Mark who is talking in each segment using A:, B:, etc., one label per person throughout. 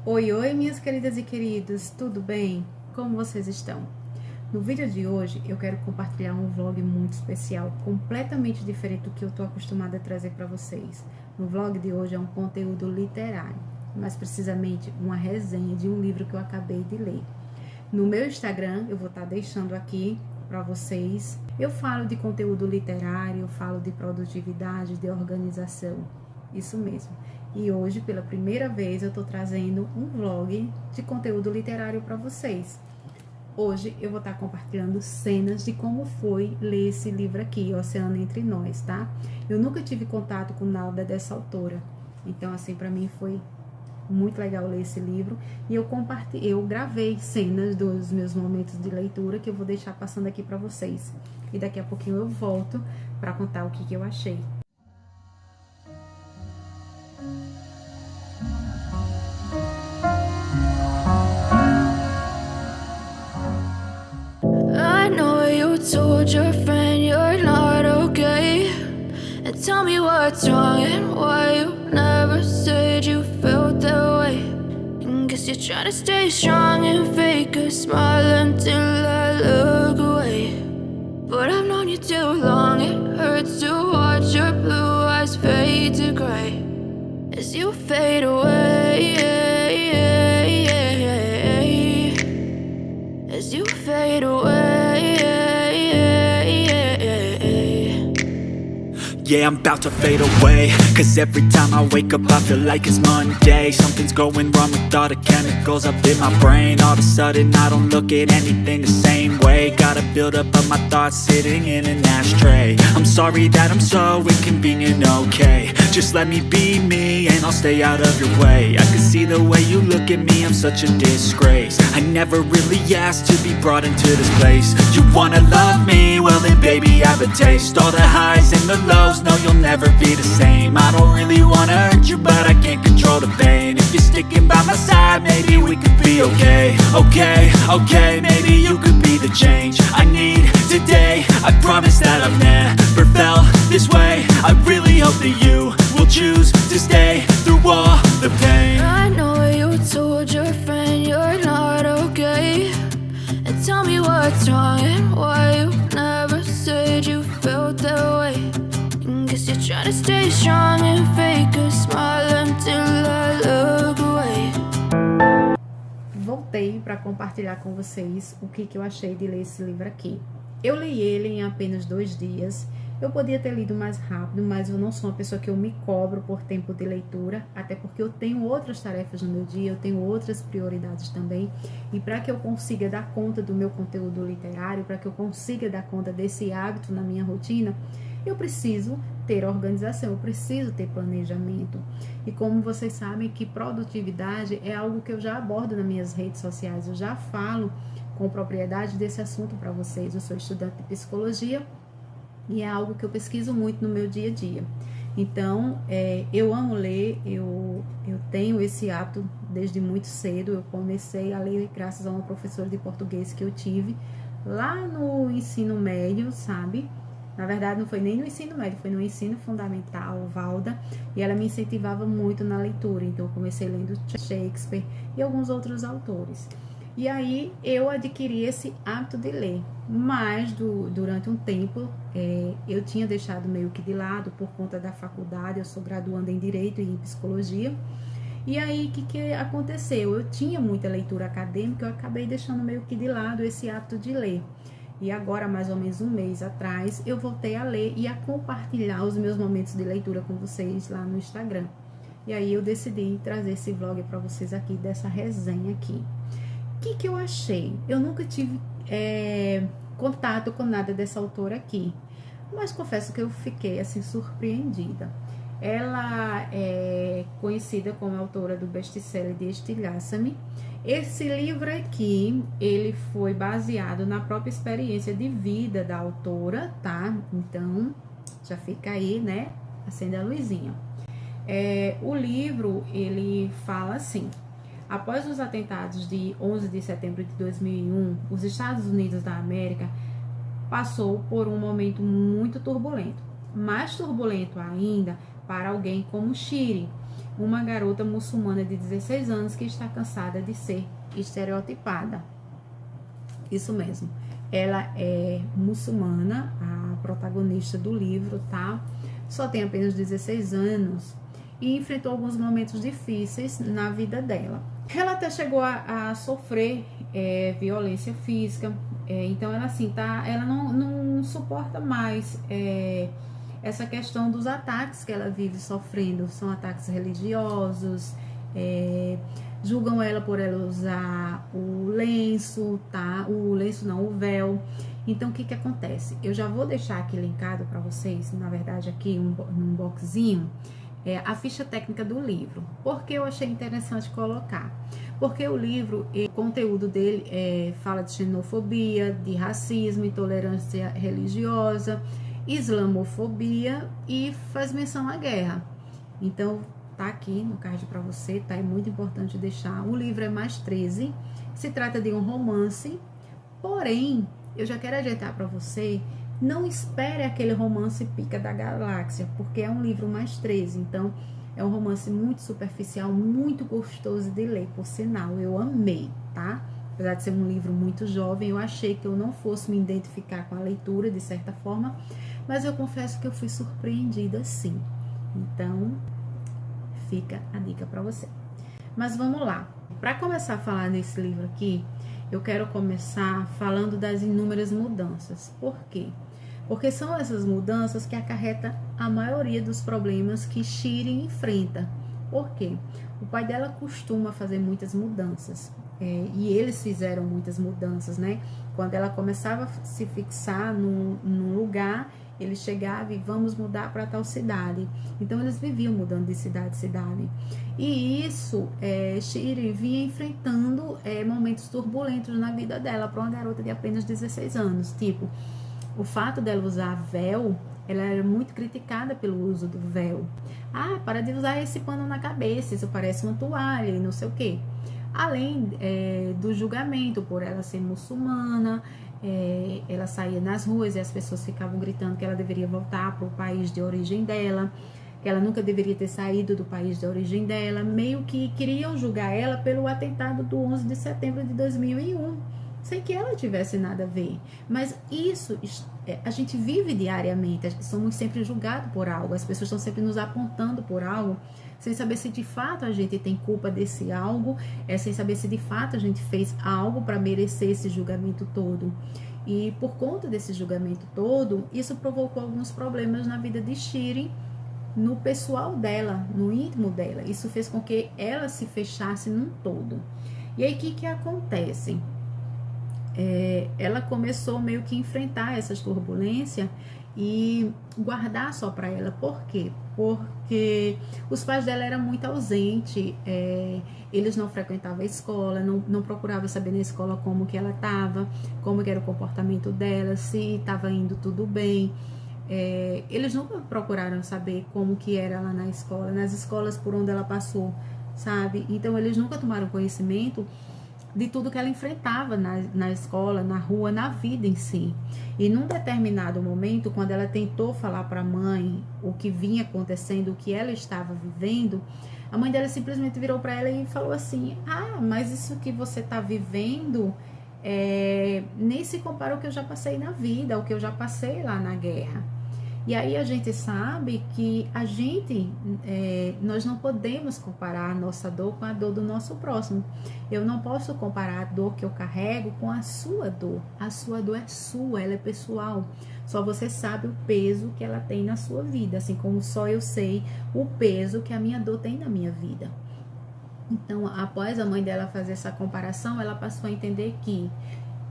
A: Oi, oi, minhas queridas e queridos, tudo bem? Como vocês estão? No vídeo de hoje eu quero compartilhar um vlog muito especial, completamente diferente do que eu tô acostumada a trazer para vocês. No vlog de hoje é um conteúdo literário, mais precisamente uma resenha de um livro que eu acabei de ler. No meu Instagram eu vou estar deixando aqui para vocês. Eu falo de conteúdo literário, eu falo de produtividade, de organização, isso mesmo. E hoje, pela primeira vez, eu tô trazendo um vlog de conteúdo literário para vocês. Hoje eu vou estar compartilhando cenas de como foi ler esse livro aqui, Oceano Entre Nós, tá? Eu nunca tive contato com nada dessa autora, então assim, para mim foi muito legal ler esse livro. E eu gravei cenas dos meus momentos de leitura que eu vou deixar passando aqui para vocês. E daqui a pouquinho eu volto para contar o que eu achei.
B: I know you told your friend you're not okay, and tell me what's wrong and why you never said you felt that way. And guess you're trying to stay strong and fake a smile until I look away. But I've known you too long, it hurts to watch your blue eyes fade to gray as you fade away, as you fade away.
C: Yeah, I'm about to fade away, cause every time I wake up I feel like it's Monday. Something's going wrong with all the chemicals up in my brain. All of a sudden I don't look at anything the same way. Gotta build up of my thoughts sitting in an ashtray. I'm sorry that I'm so inconvenient, okay. Just let me be me and I'll stay out of your way. I can see the way you look at me, I'm such a disgrace. I never really asked to be brought into this place. You wanna love me? Well then baby I have a taste. All the highs and the lows, no you'll never be the same. I don't really wanna hurt you but I can't control the pain. If you're sticking by my side maybe we could be okay. Okay, maybe you could be the change I need today. I promise that I've never felt this way. I really hope that you will choose to stay through all the pain.
B: I know you told your friend you're not okay, and tell me what's wrong and why you never said you felt that way. And guess you're trying to stay strong and fake a smile until I look away.
A: Voltei para compartilhar com vocês o que eu achei de ler esse livro aqui. Eu li ele em apenas 2 dias. Eu podia ter lido mais rápido, mas eu não sou uma pessoa que eu me cobro por tempo de leitura, até porque eu tenho outras tarefas no meu dia, eu tenho outras prioridades também. E para que eu consiga dar conta do meu conteúdo literário, para que eu consiga dar conta desse hábito na minha rotina, eu preciso ter organização, eu preciso ter planejamento. E como vocês sabem que produtividade é algo que eu já abordo nas minhas redes sociais, eu já falo com propriedade desse assunto para vocês. Eu sou estudante de psicologia e é algo que eu pesquiso muito no meu dia a dia. Então, eu amo ler, eu tenho esse hábito desde muito cedo. Eu comecei a ler graças a uma professora de português que eu tive lá no ensino médio, sabe? Na verdade, não foi nem no ensino médio, foi no ensino fundamental, Valda, e ela me incentivava muito na leitura. Então, eu comecei lendo Shakespeare e alguns outros autores. E aí, eu adquiri esse hábito de ler, mas durante um tempo, eu tinha deixado meio que de lado por conta da faculdade. Eu sou graduanda em Direito e em Psicologia. E aí, o que aconteceu? Eu tinha muita leitura acadêmica, eu acabei deixando meio que de lado esse hábito de ler. E agora, mais ou menos um mês atrás, eu voltei a ler e a compartilhar os meus momentos de leitura com vocês lá no Instagram. E aí eu decidi trazer esse vlog para vocês aqui, dessa resenha aqui. O que eu achei? Eu nunca tive contato com nada dessa autora aqui, mas confesso que eu fiquei assim surpreendida. Ela é conhecida como autora do best-seller de Estilhaça-me. Esse livro aqui, ele foi baseado na própria experiência de vida da autora, tá? Então, já fica aí, né? Acende a luzinha. O livro, ele fala assim: após os atentados de 11 de setembro de 2001, os Estados Unidos da América passou por um momento muito turbulento. Mais turbulento ainda para alguém como Shiri, uma garota muçulmana de 16 anos que está cansada de ser estereotipada. Isso mesmo. Ela é muçulmana, a protagonista do livro, tá? Só tem apenas 16 anos e enfrentou alguns momentos difíceis na vida dela. Ela até chegou a sofrer violência física, então ela assim, tá? Ela não suporta mais essa questão dos ataques que ela vive sofrendo. São ataques religiosos, julgam ela por ela usar o lenço, tá? O lenço não, o véu. Então, o que que acontece? Eu já vou deixar aqui linkado para vocês, na verdade, aqui num boxzinho, a ficha técnica do livro. Por que eu achei interessante colocar? Porque o livro, o conteúdo dele fala de xenofobia, de racismo, intolerância religiosa, islamofobia e faz menção à guerra. Então, tá aqui no card para você, tá? É muito importante deixar. O livro é mais 13, se trata de um romance, porém, eu já quero adiantar para você, não espere aquele romance pica da galáxia, porque é um livro mais 13, então é um romance muito superficial, muito gostoso de ler, por sinal, eu amei, tá? Apesar de ser um livro muito jovem, eu achei que eu não fosse me identificar com a leitura, de certa forma, mas eu confesso que eu fui surpreendida sim. Então, fica a dica para você. Mas vamos lá. Para começar a falar desse livro aqui, eu quero começar falando das inúmeras mudanças. Por quê? Porque são essas mudanças que acarretam a maioria dos problemas que Shirin enfrenta. Por quê? O pai dela costuma fazer muitas mudanças. E eles fizeram muitas mudanças, né? Quando ela começava a se fixar num lugar, ele chegava e vamos mudar para tal cidade. Então, eles viviam mudando de cidade em cidade. E isso, Shirin vinha enfrentando momentos turbulentos na vida dela para uma garota de apenas 16 anos. Tipo, o fato dela usar véu, ela era muito criticada pelo uso do véu. Ah, para de usar esse pano na cabeça, isso parece uma toalha e não sei o quê. Além do julgamento por ela ser muçulmana, ela saía nas ruas e as pessoas ficavam gritando que ela deveria voltar para o país de origem dela, que ela nunca deveria ter saído do país de origem dela, meio que queriam julgar ela pelo atentado do 11 de setembro de 2001, sem que ela tivesse nada a ver. Mas isso, a gente vive diariamente, somos sempre julgados por algo, as pessoas estão sempre nos apontando por algo, sem saber se de fato a gente tem culpa desse algo, sem saber se de fato a gente fez algo para merecer esse julgamento todo. E por conta desse julgamento todo, isso provocou alguns problemas na vida de Shirin, no pessoal dela, no íntimo dela. Isso fez com que ela se fechasse num todo. E aí o que acontece? Ela começou meio que enfrentar essas turbulências e guardar só para ela. Por quê? Porque os pais dela eram muito ausentes, eles não frequentavam a escola, não procuravam saber na escola como que ela estava, como que era o comportamento dela, se estava indo tudo bem. Eles nunca procuraram saber como que era lá na escola, nas escolas por onde ela passou, sabe? Então eles nunca tomaram conhecimento de tudo que ela enfrentava na escola, na rua, na vida em si. E num determinado momento, quando ela tentou falar para a mãe o que vinha acontecendo, o que ela estava vivendo, a mãe dela simplesmente virou para ela e falou assim: ah, mas isso que você está vivendo nem se compara ao que eu já passei na vida, ao que eu já passei lá na guerra. E aí a gente sabe que nós não podemos comparar a nossa dor com a dor do nosso próximo. Eu não posso comparar a dor que eu carrego com a sua dor. A sua dor é sua, ela é pessoal. Só você sabe o peso que ela tem na sua vida, assim como só eu sei o peso que a minha dor tem na minha vida. Então, após a mãe dela fazer essa comparação, ela passou a entender que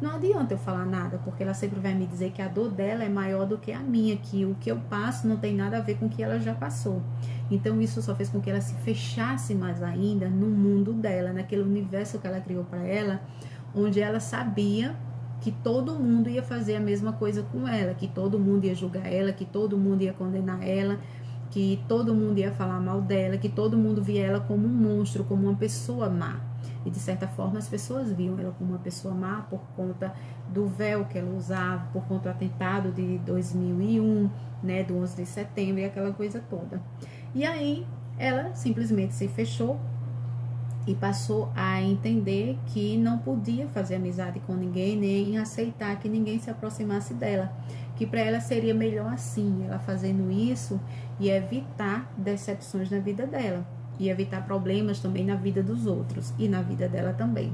A: não adianta eu falar nada, porque ela sempre vai me dizer que a dor dela é maior do que a minha, que o que eu passo não tem nada a ver com o que ela já passou. Então isso só fez com que ela se fechasse mais ainda no mundo dela, naquele universo que ela criou para ela, onde ela sabia que todo mundo ia fazer a mesma coisa com ela, que todo mundo ia julgar ela, que todo mundo ia condenar ela, que todo mundo ia falar mal dela, que todo mundo via ela como um monstro, como uma pessoa má. E de certa forma as pessoas viam ela como uma pessoa má por conta do véu que ela usava, por conta do atentado de 2001, né, do 11 de setembro e aquela coisa toda. E aí ela simplesmente se fechou e passou a entender que não podia fazer amizade com ninguém, nem aceitar que ninguém se aproximasse dela, que para ela seria melhor assim, ela fazendo isso e evitar decepções na vida dela, e evitar problemas também na vida dos outros e na vida dela também.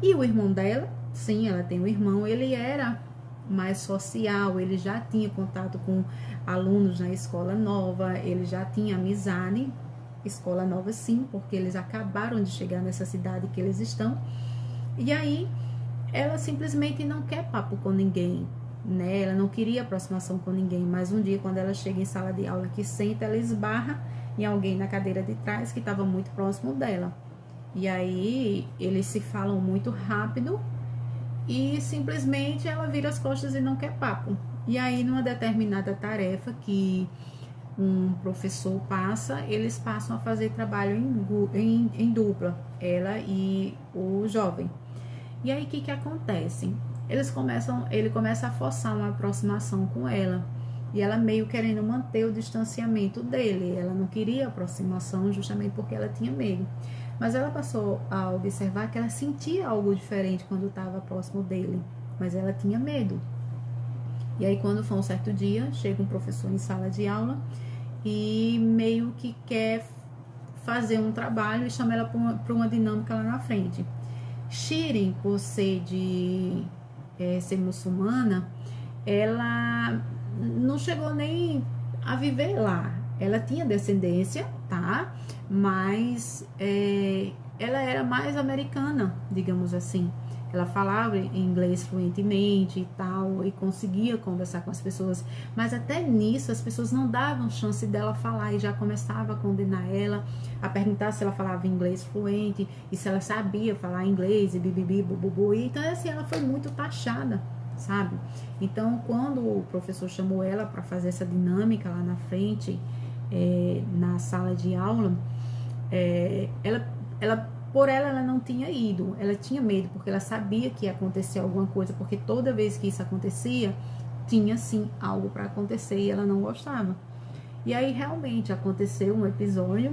A: E o irmão dela, sim, ela tem um irmão, ele era mais social, ele já tinha contato com alunos na escola nova, ele já tinha amizade. Escola nova sim, porque eles acabaram de chegar nessa cidade que eles estão. E aí ela simplesmente não quer papo com ninguém, né? Ela não queria aproximação com ninguém, mas um dia quando ela chega em sala de aula que senta, ela esbarra em alguém na cadeira de trás que estava muito próximo dela. E aí eles se falam muito rápido e simplesmente ela vira as costas e não quer papo. E aí numa determinada tarefa que um professor passa, eles passam a fazer trabalho em dupla, ela e o jovem. E aí o que acontece? Ele começa a forçar uma aproximação com ela, e ela meio querendo manter o distanciamento dele. Ela não queria aproximação justamente porque ela tinha medo, mas ela passou a observar que ela sentia algo diferente quando estava próximo dele, mas ela tinha medo. E aí quando foi um certo dia, chega um professor em sala de aula e meio que quer fazer um trabalho e chama ela para uma dinâmica lá na frente. Shirin, por ser ser muçulmana, ela não chegou nem a viver lá. Ela tinha descendência, tá? Mas ela era mais americana, digamos assim. Ela falava inglês fluentemente e tal, e conseguia conversar com as pessoas, mas até nisso as pessoas não davam chance dela falar e já começava a condenar ela, a perguntar se ela falava inglês fluente e se ela sabia falar inglês e bibibi, bububu. Então assim, ela foi muito taxada, sabe? Então quando o professor chamou ela para fazer essa dinâmica lá na frente, na sala de aula, por ela não tinha ido, ela tinha medo, porque ela sabia que ia acontecer alguma coisa, porque toda vez que isso acontecia, tinha sim algo para acontecer e ela não gostava. E aí realmente aconteceu um episódio,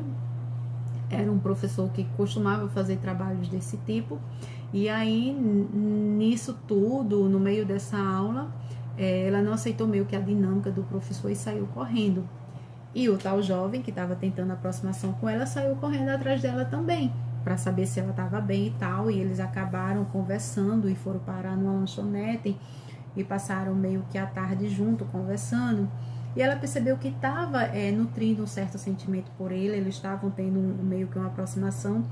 A: era um professor que costumava fazer trabalhos desse tipo, e aí nisso tudo, no meio dessa aula, ela não aceitou meio que a dinâmica do professor e saiu correndo. E o tal jovem que estava tentando aproximação com ela saiu correndo atrás dela também, para saber se ela estava bem e tal, e eles acabaram conversando e foram parar numa lanchonete e passaram meio que a tarde junto conversando, e ela percebeu que estava nutrindo um certo sentimento por ele, eles estavam tendo meio que uma aproximação,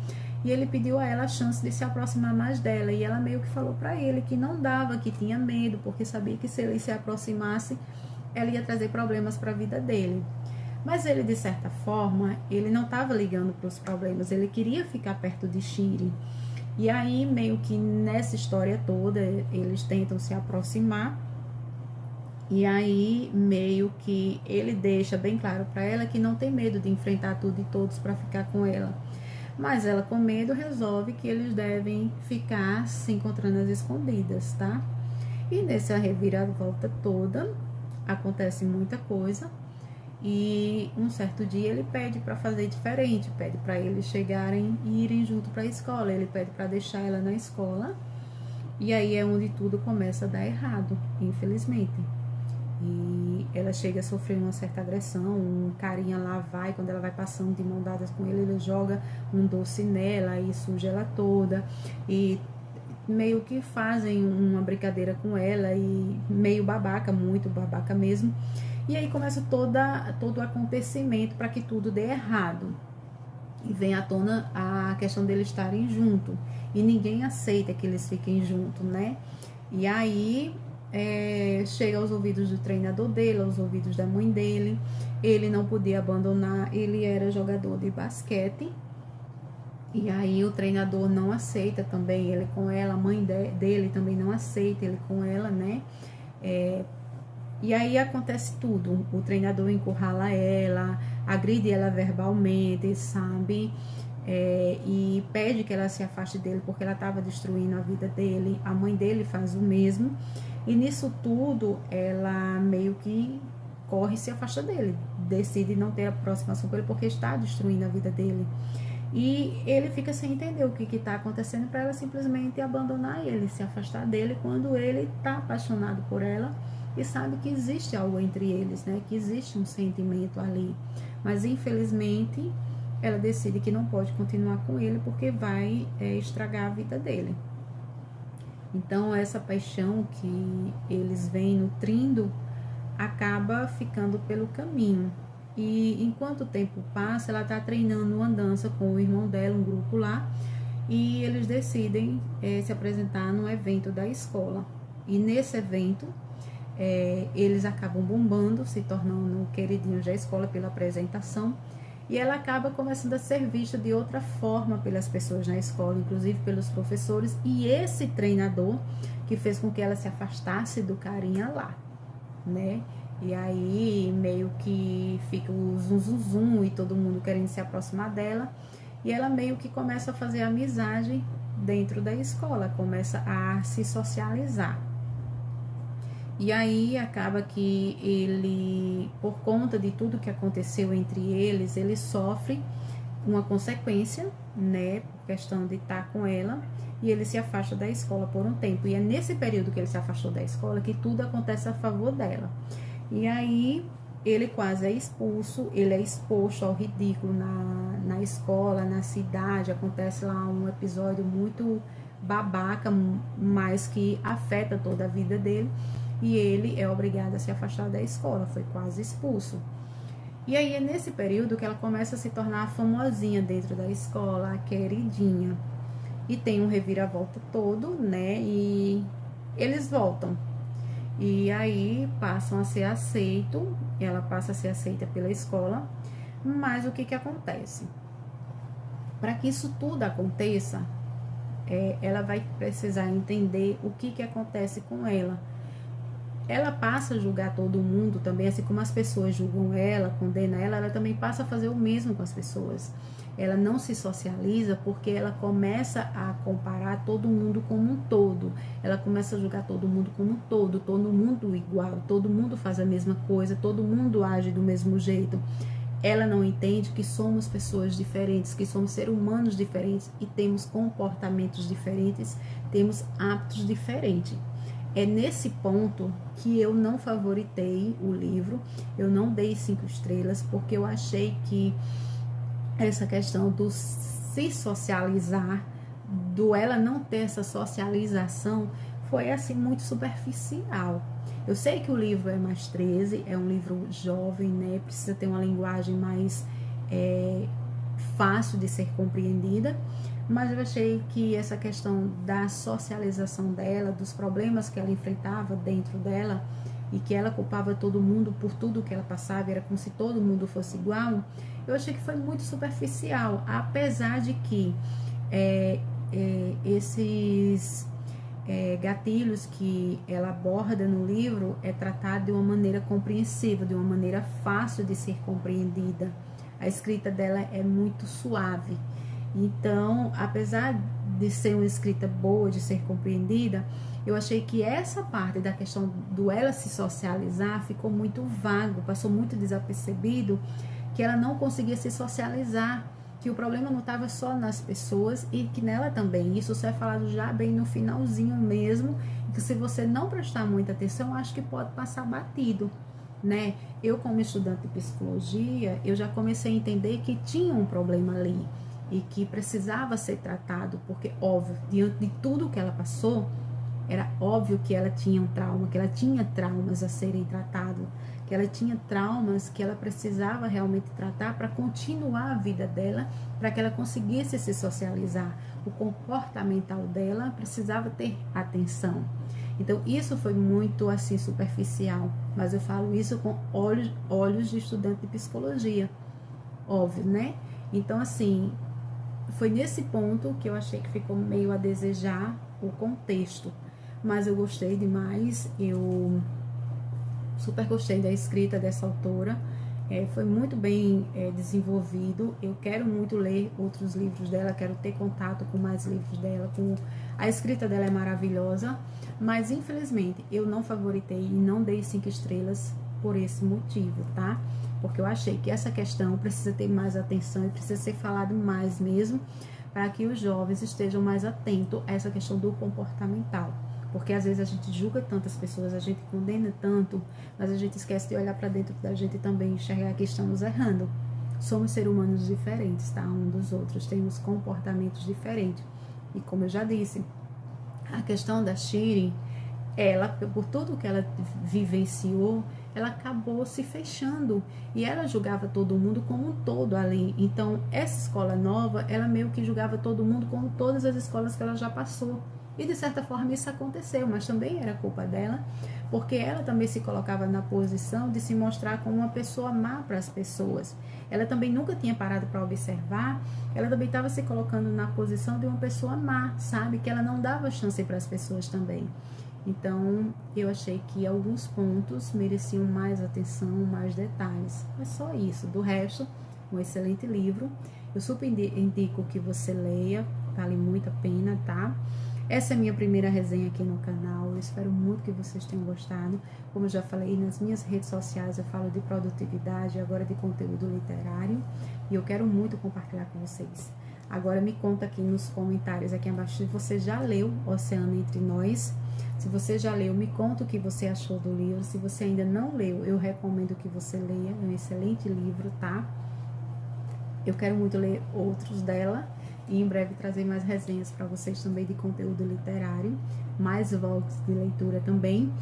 A: e ele pediu a ela a chance de se aproximar mais dela, e ela meio que falou para ele que não dava, que tinha medo, porque sabia que se ele se aproximasse, ela ia trazer problemas para a vida dele. Mas ele, de certa forma, ele não estava ligando para os problemas, ele queria ficar perto de Shirin. E aí, meio que nessa história toda, eles tentam se aproximar. E aí, meio que ele deixa bem claro para ela que não tem medo de enfrentar tudo e todos para ficar com ela. Mas ela, com medo, resolve que eles devem ficar se encontrando às escondidas, tá? E nessa reviravolta toda, acontece muita coisa. E um certo dia ele pede para fazer diferente, pede para eles chegarem e irem junto para a escola, ele pede para deixar ela na escola, e aí é onde tudo começa a dar errado, infelizmente. E ela chega a sofrer uma certa agressão, um carinha lá vai, quando ela vai passando de mão dadas com ele, ele joga um doce nela e suja ela toda, e meio que fazem uma brincadeira com ela, e meio babaca, muito babaca mesmo. E aí começa todo o acontecimento para que tudo dê errado. E vem à tona a questão deles estarem juntos. E ninguém aceita que eles fiquem juntos, né? E aí chega aos ouvidos do treinador dele, aos ouvidos da mãe dele. Ele não podia abandonar, ele era jogador de basquete. E aí o treinador não aceita também ele com ela, a mãe dele também não aceita ele com ela, né? E aí acontece tudo, o treinador encurrala ela, agride ela verbalmente, sabe? E pede que ela se afaste dele porque ela estava destruindo a vida dele, a mãe dele faz o mesmo. E nisso tudo, ela meio que corre e se afasta dele, decide não ter aproximação com ele porque está destruindo a vida dele. E ele fica sem entender o que está acontecendo para ela simplesmente abandonar ele, se afastar dele quando ele está apaixonado por ela e sabe que existe algo entre eles, né? Que existe um sentimento ali. Mas infelizmente ela decide que não pode continuar com ele porque vai estragar a vida dele. Então essa paixão que eles vêm nutrindo acaba ficando pelo caminho. E enquanto o tempo passa, ela está treinando uma dança com o irmão dela, um grupo lá, e eles decidem se apresentar num evento da escola. E nesse evento, eles acabam bombando, se tornando queridinhos da escola pela apresentação, e ela acaba começando a ser vista de outra forma pelas pessoas na escola, inclusive pelos professores, e esse treinador que fez com que ela se afastasse do carinha lá, né? E aí meio que fica o zum zum zum e todo mundo querendo se aproximar dela. E ela meio que começa a fazer amizade dentro da escola, começa a se socializar. E aí acaba que ele, por conta de tudo que aconteceu entre eles, ele sofre uma consequência, né, por questão de estar com ela, e ele se afasta da escola por um tempo. E é nesse período que ele se afastou da escola que tudo acontece a favor dela. E aí ele quase é expulso, ele é exposto ao ridículo na escola, na cidade. Acontece lá um episódio muito babaca, mas que afeta toda a vida dele. E ele é obrigado a se afastar da escola, foi quase expulso. E aí é nesse período que ela começa a se tornar a famosinha dentro da escola, a queridinha. E tem um reviravolta todo, né? E eles voltam. E aí passam a ser aceitos, ela passa a ser aceita pela escola, mas o que acontece? Para que isso tudo aconteça, ela vai precisar entender o que acontece com ela. Ela passa a julgar todo mundo também, assim como as pessoas julgam ela, condenam ela, ela também passa a fazer o mesmo com as pessoas. Ela não se socializa porque ela começa a comparar todo mundo como um todo. Ela começa a julgar todo mundo como um todo mundo igual, todo mundo faz a mesma coisa, todo mundo age do mesmo jeito. Ela não entende que somos pessoas diferentes, que somos seres humanos diferentes e temos comportamentos diferentes, temos hábitos diferentes. É nesse ponto que eu não favoritei o livro, eu não dei 5 estrelas, porque eu achei que essa questão do se socializar, do ela não ter essa socialização, foi assim muito superficial. Eu sei que o livro é mais 13, é um livro jovem, né? Precisa ter uma linguagem mais fácil de ser compreendida, mas eu achei que essa questão da socialização dela, dos problemas que ela enfrentava dentro dela, e que ela culpava todo mundo por tudo que ela passava, era como se todo mundo fosse igual, eu achei que foi muito superficial, apesar de que esses gatilhos que ela aborda no livro é tratado de uma maneira compreensível, de uma maneira fácil de ser compreendida. A escrita dela é muito suave. Então, apesar de ser uma escrita boa, de ser compreendida, eu achei que essa parte da questão do ela se socializar ficou muito vago, passou muito desapercebido, que ela não conseguia se socializar, que o problema não estava só nas pessoas e que nela também. Isso só é falado já bem no finalzinho mesmo, que se você não prestar muita atenção, acho que pode passar batido, né? Eu, como estudante de psicologia, eu já comecei a entender que tinha um problema ali e que precisava ser tratado, porque, óbvio, diante de tudo que ela passou, era óbvio que ela tinha um trauma, que ela tinha traumas a serem tratados, que ela tinha traumas que ela precisava realmente tratar para continuar a vida dela, para que ela conseguisse se socializar. O comportamental dela precisava ter atenção. Então, isso foi muito, assim, superficial, mas eu falo isso com olhos de estudante de psicologia, óbvio, né? Então, assim, foi nesse ponto que eu achei que ficou meio a desejar o contexto, mas eu gostei demais, eu super gostei da escrita dessa autora, foi muito bem desenvolvido. Eu quero muito ler outros livros dela, quero ter contato com mais livros dela, a escrita dela é maravilhosa, mas infelizmente eu não favoritei e não dei 5 estrelas por esse motivo, tá? Porque eu achei que essa questão precisa ter mais atenção e precisa ser falado mais mesmo, para que os jovens estejam mais atentos a essa questão do comportamental. Porque às vezes a gente julga tantas pessoas, a gente condena tanto, mas a gente esquece de olhar para dentro da gente também, enxergar que estamos errando. Somos seres humanos diferentes, tá? Um dos outros, temos comportamentos diferentes. E como eu já disse, a questão da Shiri, ela, por tudo que ela vivenciou, ela acabou se fechando e ela julgava todo mundo como um todo ali. Então, essa escola nova, ela meio que julgava todo mundo como todas as escolas que ela já passou. E de certa forma isso aconteceu, mas também era culpa dela, porque ela também se colocava na posição de se mostrar como uma pessoa má para as pessoas. Ela também nunca tinha parado para observar, ela também estava se colocando na posição de uma pessoa má, sabe? Que ela não dava chance para as pessoas também. Então, eu achei que alguns pontos mereciam mais atenção, mais detalhes. Mas só isso. Do resto, um excelente livro. Eu super indico que você leia, vale muito a pena, tá? Essa é a minha primeira resenha aqui no canal. Eu espero muito que vocês tenham gostado. Como eu já falei, nas minhas redes sociais eu falo de produtividade, agora de conteúdo literário. E eu quero muito compartilhar com vocês. Agora me conta aqui nos comentários aqui abaixo se você já leu Oceano Entre Nós. Se você já leu, me conta o que você achou do livro. Se você ainda não leu, eu recomendo que você leia. É um excelente livro, tá? Eu quero muito ler outros dela e em breve trazer mais resenhas para vocês também de conteúdo literário, mais vlogs de leitura também.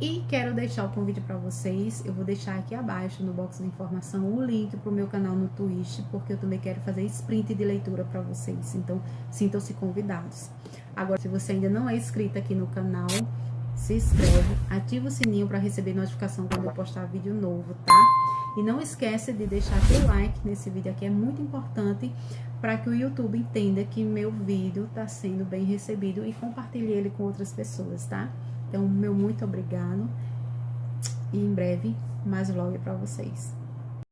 A: E quero deixar o convite para vocês, eu vou deixar aqui abaixo no box de informação o link para o meu canal no Twitch, porque eu também quero fazer sprint de leitura para vocês, então sintam-se convidados. Agora, se você ainda não é inscrito aqui no canal, se inscreve, ativa o sininho para receber notificação quando eu postar vídeo novo, tá? E não esquece de deixar seu like nesse vídeo aqui, é muito importante para que o YouTube entenda que meu vídeo está sendo bem recebido e compartilhe ele com outras pessoas, tá? Então, meu muito obrigado e em breve mais vlog para vocês.